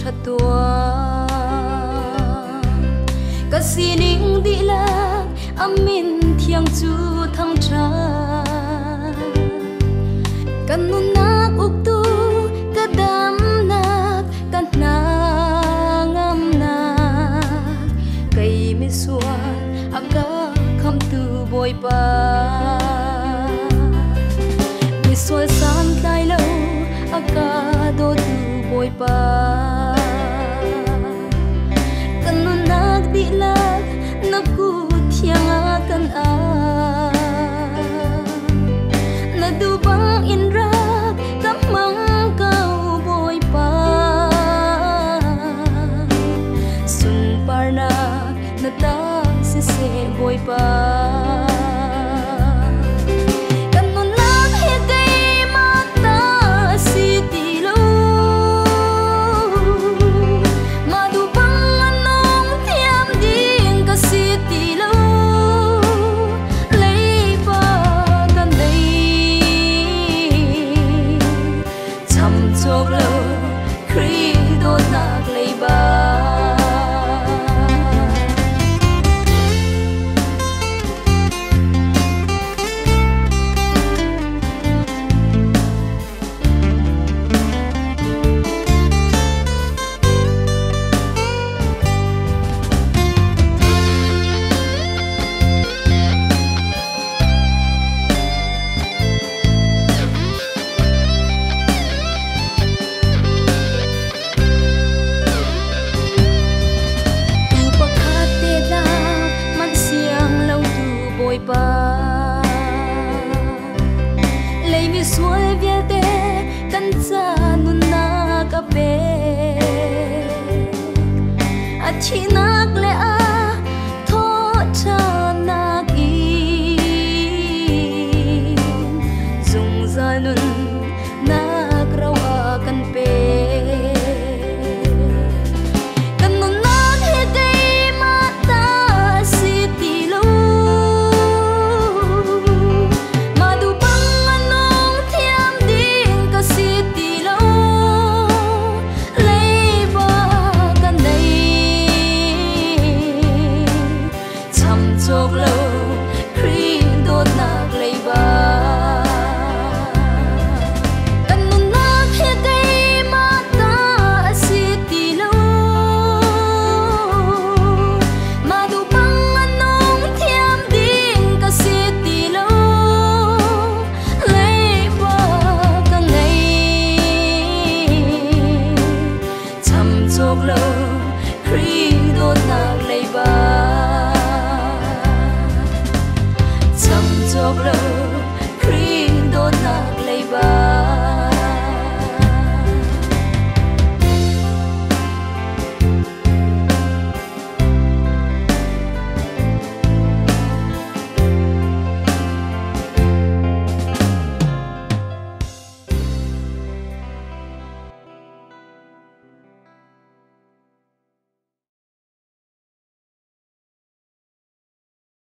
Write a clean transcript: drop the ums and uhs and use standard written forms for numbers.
thật tua cả si ning đi la amin thiang chu thăng tra kan nun nak uk tu kadam nak kan na ngam na kai mi suan aga kham tu boy pa mi suan san tai lo aga do tu boy pa kan nun nak di lak naku thiang kan a na du bang in rak kamang kau boy pa sun parna na ta se se boy pa chok lo kri do na